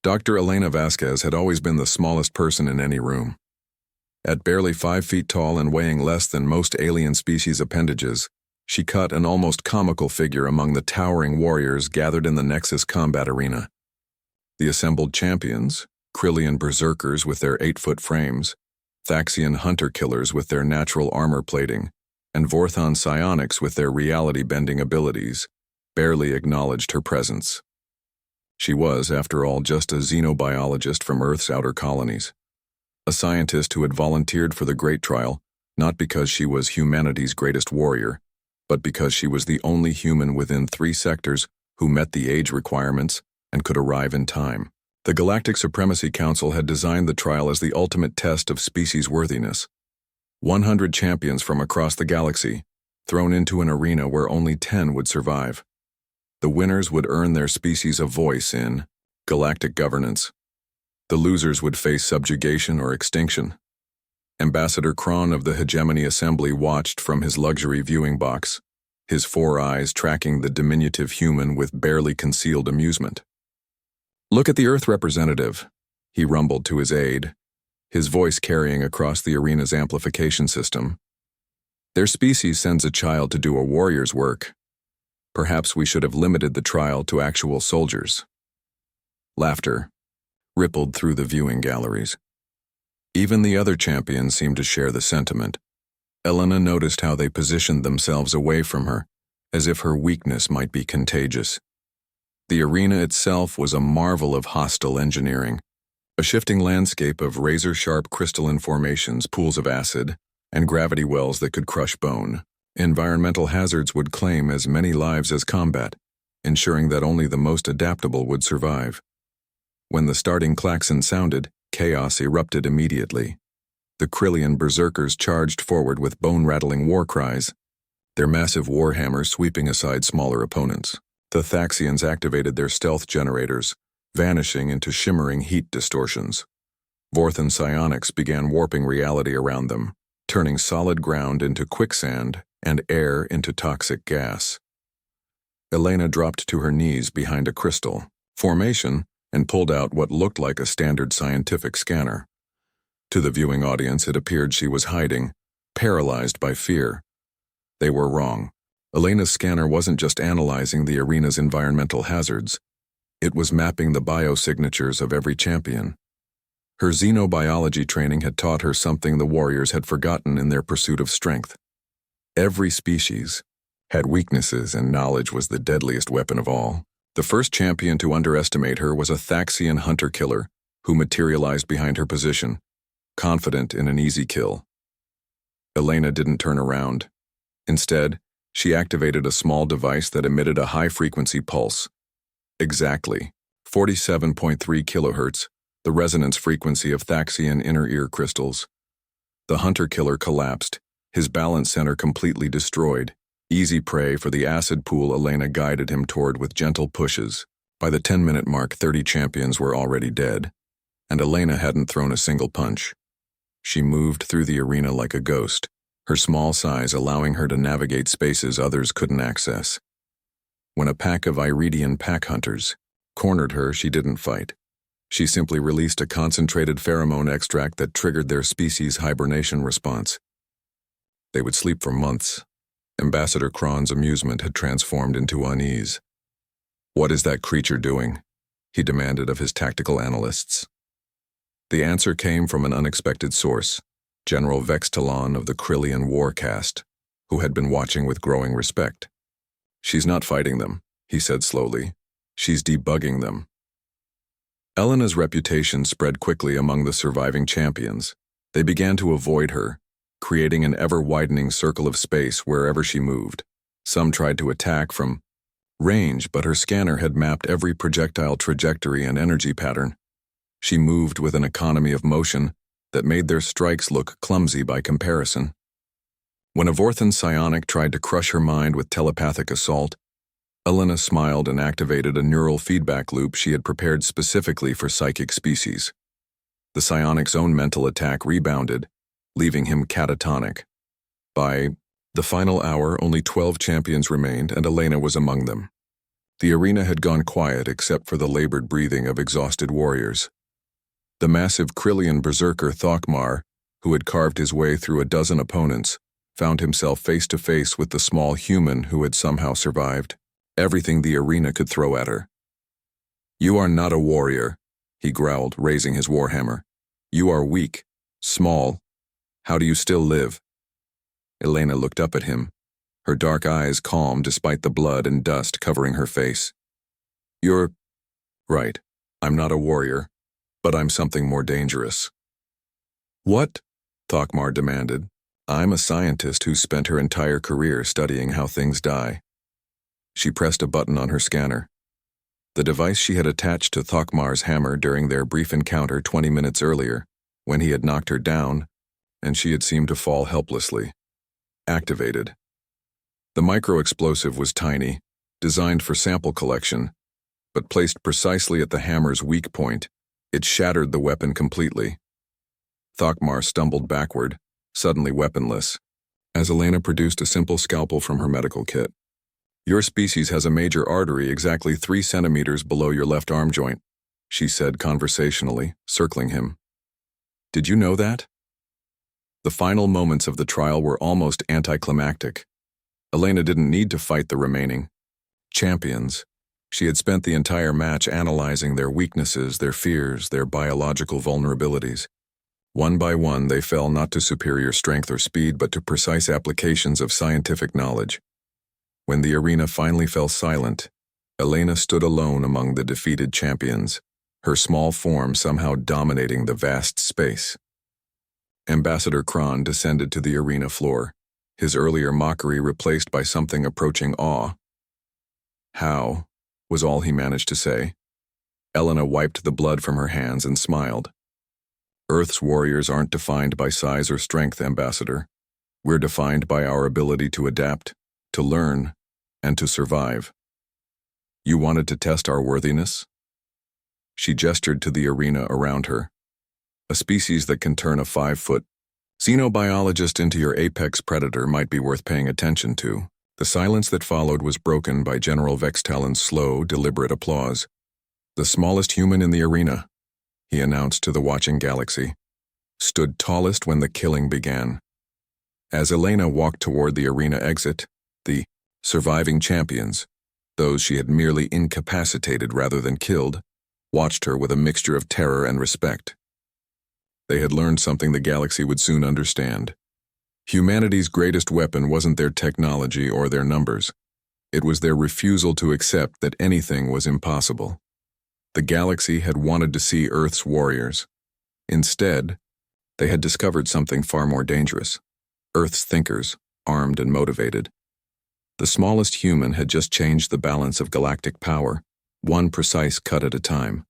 Dr. Elena Vasquez had always been the smallest person in any room. At barely 5 feet tall and weighing less than most alien species appendages, she cut an almost comical figure among the towering warriors gathered in the Nexus combat arena. The assembled champions, Krillian berserkers with their 8-foot frames, Thaxian hunter-killers with their natural armor plating, and Vorthon psionics with their reality-bending abilities, barely acknowledged her presence. She was, after all, just a xenobiologist from Earth's outer colonies. A scientist who had volunteered for the Great Trial, not because she was humanity's greatest warrior, but because she was the only human within 3 sectors who met the age requirements and could arrive in time. The Galactic Supremacy Council had designed the trial as the ultimate test of species worthiness. 100 champions from across the galaxy, thrown into an arena where only 10 would survive. The winners would earn their species a voice in galactic governance. The losers would face subjugation or extinction. Ambassador Kron of the Hegemony Assembly watched from his luxury viewing box, his 4 eyes tracking the diminutive human with barely concealed amusement. "Look at the Earth representative," he rumbled to his aide, his voice carrying across the arena's amplification system. "Their species sends a child to do a warrior's work. Perhaps we should have limited the trial to actual soldiers." Laughter rippled through the viewing galleries. Even the other champions seemed to share the sentiment. Elena noticed how they positioned themselves away from her, as if her weakness might be contagious. The arena itself was a marvel of hostile engineering, a shifting landscape of razor-sharp crystalline formations, pools of acid, and gravity wells that could crush bone. Environmental hazards would claim as many lives as combat, ensuring that only the most adaptable would survive. When the starting klaxon sounded, chaos erupted immediately. The Krillian berserkers charged forward with bone-rattling war cries, their massive warhammers sweeping aside smaller opponents. The Thaxians activated their stealth generators, vanishing into shimmering heat distortions. Vorthon psionics began warping reality around them, turning solid ground into quicksand and air into toxic gas. Elena dropped to her knees behind a crystal formation and pulled out what looked like a standard scientific scanner. To the viewing audience, it appeared she was hiding, paralyzed by fear. They were wrong. Elena's scanner wasn't just analyzing the arena's environmental hazards. It was mapping the biosignatures of every champion. Her xenobiology training had taught her something the warriors had forgotten in their pursuit of strength. Every species had weaknesses, and knowledge was the deadliest weapon of all. The first champion to underestimate her was a Thaxian hunter-killer who materialized behind her position, confident in an easy kill. Elena didn't turn around. Instead, she activated a small device that emitted a high-frequency pulse. Exactly 47.3 kilohertz, the resonance frequency of Thaxian inner ear crystals. The hunter-killer collapsed, his balance center completely destroyed. Easy prey for the acid pool Elena guided him toward with gentle pushes. By the 10-minute mark, 30 champions were already dead, and Elena hadn't thrown a single punch. She moved through the arena like a ghost, her small size allowing her to navigate spaces others couldn't access. When a pack of Iridian pack hunters cornered her, she didn't fight. She simply released a concentrated pheromone extract that triggered their species' hibernation response. They would sleep for months. Ambassador Kron's amusement had transformed into unease. "What is that creature doing?" he demanded of his tactical analysts. The answer came from an unexpected source, General Vextalon of the Krillian War caste, who had been watching with growing respect. "She's not fighting them," he said slowly. "She's debugging them." Elena's reputation spread quickly among the surviving champions. They began to avoid her, creating an ever-widening circle of space wherever she moved. Some tried to attack from range, but her scanner had mapped every projectile trajectory and energy pattern. She moved with an economy of motion that made their strikes look clumsy by comparison. When a Vorthon psionic tried to crush her mind with telepathic assault, Elena smiled and activated a neural feedback loop she had prepared specifically for psychic species. The psionic's own mental attack rebounded, leaving him catatonic. By the final hour, only 12 champions remained, and Elena was among them. The arena had gone quiet except for the labored breathing of exhausted warriors. The massive Krillian berserker Thokmar, who had carved his way through a dozen opponents, found himself face to face with the small human who had somehow survived everything the arena could throw at her. "You are not a warrior," he growled, raising his warhammer. "You are weak, small. How do you still live?" Elena looked up at him, her dark eyes calm despite the blood and dust covering her face. "You're right. I'm not a warrior, but I'm something more dangerous." "What?" Thokmar demanded. "I'm a scientist who spent her entire career studying how things die." She pressed a button on her scanner. The device she had attached to Thokmar's hammer during their brief encounter 20 minutes earlier, when he had knocked her down, and she had seemed to fall helplessly. Activated. The micro-explosive was tiny, designed for sample collection, but placed precisely at the hammer's weak point, it shattered the weapon completely. Thokmar stumbled backward, suddenly weaponless, as Elena produced a simple scalpel from her medical kit. "Your species has a major artery exactly 3 centimeters below your left arm joint," she said conversationally, circling him. "Did you know that?" The final moments of the trial were almost anticlimactic. Elena didn't need to fight the remaining champions. She had spent the entire match analyzing their weaknesses, their fears, their biological vulnerabilities. One by one, they fell not to superior strength or speed, but to precise applications of scientific knowledge. When the arena finally fell silent, Elena stood alone among the defeated champions, her small form somehow dominating the vast space. Ambassador Kron descended to the arena floor, his earlier mockery replaced by something approaching awe. "How?" was all he managed to say. Elena wiped the blood from her hands and smiled. "Earth's warriors aren't defined by size or strength, Ambassador. We're defined by our ability to adapt, to learn, and to survive. You wanted to test our worthiness?" She gestured to the arena around her. "A species that can turn a 5-foot xenobiologist into your apex predator might be worth paying attention to." The silence that followed was broken by General Vextalen's slow, deliberate applause. "The smallest human in the arena," he announced to the watching galaxy, "stood tallest when the killing began." As Elena walked toward the arena exit, the surviving champions, those she had merely incapacitated rather than killed, watched her with a mixture of terror and respect. They had learned something the galaxy would soon understand. Humanity's greatest weapon wasn't their technology or their numbers. It was their refusal to accept that anything was impossible. The galaxy had wanted to see Earth's warriors. Instead, they had discovered something far more dangerous: Earth's thinkers, armed and motivated. The smallest human had just changed the balance of galactic power, one precise cut at a time.